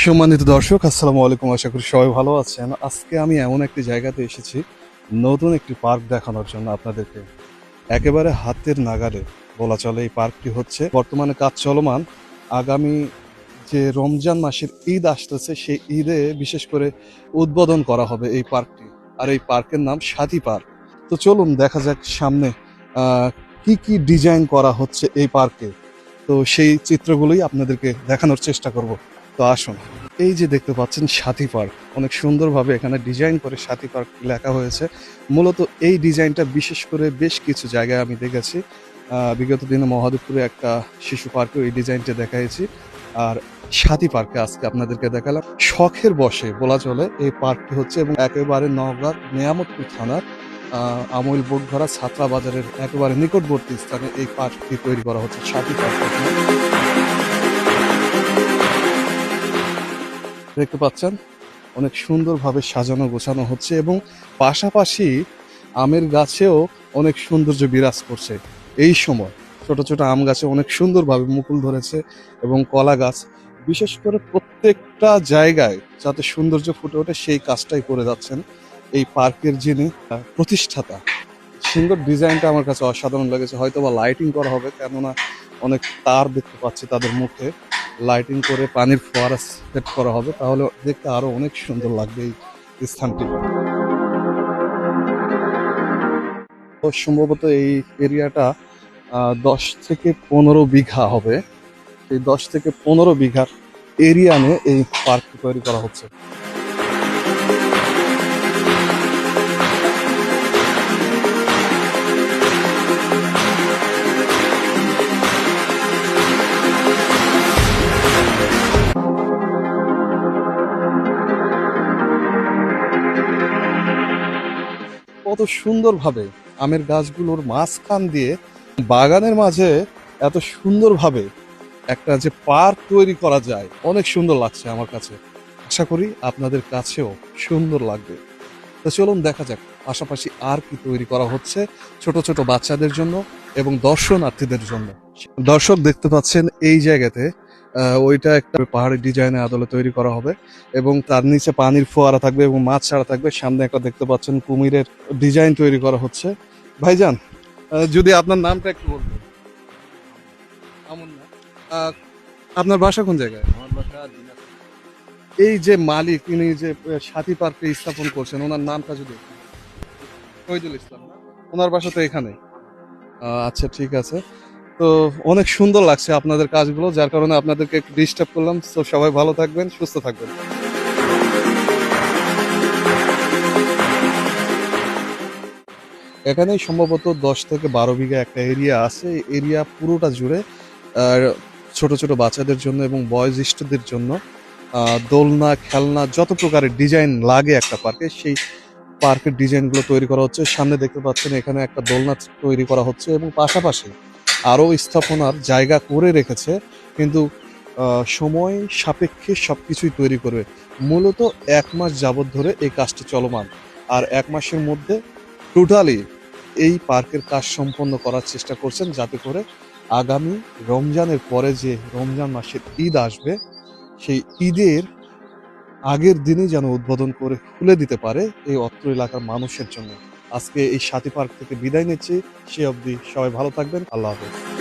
সম্মানিত দর্শক, আসসালামু আলাইকুম। আশা করি সবাই ভালো আছেন। আজকে আমি এমন একটি জায়গাতে এসেছি নতুন একটি পার্ক দেখানোর জন্য আপনাদেরকে। একেবারে হাতের নাগালে বলা চলে এই পার্কটি হচ্ছে বর্তমানে কাজ চলমান। আগামী যে রমজান মাসের ঈদ আসতেছে সেই ঈদে বিশেষ করে উদ্বোধন করা হবে এই পার্কটি। আর এই পার্কের নাম সাথী পার্ক। তো চলুন দেখা যাক সামনে আহ, কি কি ডিজাইন করা হচ্ছে এই পার্কে। তো সেই চিত্রগুলোই আপনাদেরকে দেখানোর চেষ্টা করব। তো আসুন। এই যে দেখতে পাচ্ছেন সাথী পার্ক, অনেক সুন্দরভাবে এখানে ডিজাইন করে সাথী পার্ক লেখা হয়েছে। মূলত এই ডিজাইনটা বিশেষ করে বেশ কিছু জায়গায় আমি দেখেছি। বিগত দিনে মহাদেবপুরে একটা শিশু পার্কেও এই ডিজাইনটা দেখাইছি। আর সাথী পার্কে আজকে আপনাদেরকে দেখালাম। শখের বশে বলা চলে এই পার্কটি হচ্ছে, এবং একেবারে নওগাঁ নিয়ামতপুর থানার আমইল বোটঘরা ছাত্রা বাজারের একেবারে নিকটবর্তী স্থানে এই পার্কটি তৈরি করা হচ্ছে, সাথী পার্ক। দেখতে পাচ্ছেন অনেক সুন্দরভাবে সাজানো গোছানো হচ্ছে, এবং পাশাপাশি আমের গাছেও অনেক সৌন্দর্য বিরাজ করছে। এই সময় ছোট ছোট আম গাছে অনেক সুন্দরভাবে মুকুল ধরেছে, এবং কলা গাছ, বিশেষ করে প্রত্যেকটা জায়গায় যাতে সৌন্দর্য ফুটে ওঠে সেই কাজটাই করে যাচ্ছেন এই পার্কের যিনি প্রতিষ্ঠাতা। সুন্দর ডিজাইনটা আমার কাছে অসাধারণ লেগেছে। হয়তো বা লাইটিং করা হবে, কেননা অনেক তার দেখতে পাচ্ছি তাদের মুখে। লাইটিং করে পানির ফোয়ারা সেট করা হবে, তাহলে দেখতে আরো অনেক সুন্দর লাগবে এই স্থানটি। তো সম্ভবত এই এরিয়াটা 10 থেকে 15 বিঘা হবে। এই 10 থেকে 15 বিঘার এরিয়া নিয়ে এই পার্ক তৈরি করা হচ্ছে। কত সুন্দরভাবে আমের গাছগুলোর মাঝখান দিয়ে বাগানের মাঝে এত সুন্দরভাবে একটা যে পার্ক তৈরি করা যায়, অনেক সুন্দর লাগছে আমার কাছে। আশা করি আপনাদের কাছেও সুন্দর লাগবে। তো চলুন দেখা যাক পাশাপাশি আর কি তৈরি করা হচ্ছে ছোট ছোট বাচ্চাদের জন্য এবং দর্শনার্থীদের জন্য। দর্শক দেখতে পাচ্ছেন এই জায়গাতে ওইটা একটা পাহাড়ি ডিজাইনের আদলে তৈরি করা হবে, এবং তার নিচে পানির ফোয়ারা থাকবে এবং মাছ ছাড়া থাকবে। সামনে একটা দেখতে পাচ্ছেন কুমিরের ডিজাইন তৈরি করা হচ্ছে। ভাইজান, যদি আপনার নামটা একটু বলবেন। আমন না? আহ, আপনার বাসা কোন জায়গায়? আমার বাসা দিনাজপুর। এই যে মালিক, ইনি যে সাথী পার্কে স্থাপন করছেন, ওনার নামটা যদি। শহীদুল ইসলাম না? ওনার বাসা তো এখানে। আচ্ছা, ঠিক আছে। তো অনেক সুন্দর লাগছে আপনাদের কাজগুলো, যার কারণে আপনাদেরকে একটু ডিস্টার্ব করলাম। তো সবাই ভালো থাকবেন, সুস্থ থাকবেন। এখানেই সম্ভবত 10 থেকে 12 বিঘা একটা এরিয়া আছে। এরিয়া পুরোটা জুড়ে আর ছোট ছোট বাচ্চাদের জন্য এবং বয়োজ্যেষ্ঠদের জন্য দোলনা, খেলনা, যত প্রকারের ডিজাইন লাগে একটা পার্কে, সেই পার্কের ডিজাইনগুলো তৈরি করা হচ্ছে। সামনে দেখতে পাচ্ছেন এখানে একটা দোলনা তৈরি করা হচ্ছে, এবং পাশাপাশি আরও স্থাপনার জায়গা করে রেখেছে, কিন্তু সময় সাপেক্ষে সবকিছুই তৈরি করবে। মূলত 1 মাস যাবত ধরে এই কাজটি চলমান, আর 1 মাসের মধ্যে টোটালি এই পার্কের কাজ সম্পন্ন করার চেষ্টা করছেন, যাতে করে আগামী রমজানের পরে যে রমজান মাসের ঈদ আসবে, সেই ঈদের আগের দিনই যেন উদ্বোধন করে খুলে দিতে পারে এই অত্র এলাকার মানুষের জন্য। আজকে এই সাথী পার্ক থেকে বিদায় নিচ্ছি। সে অবধি সবাই ভালো থাকবেন। আল্লাহ হাফেজ।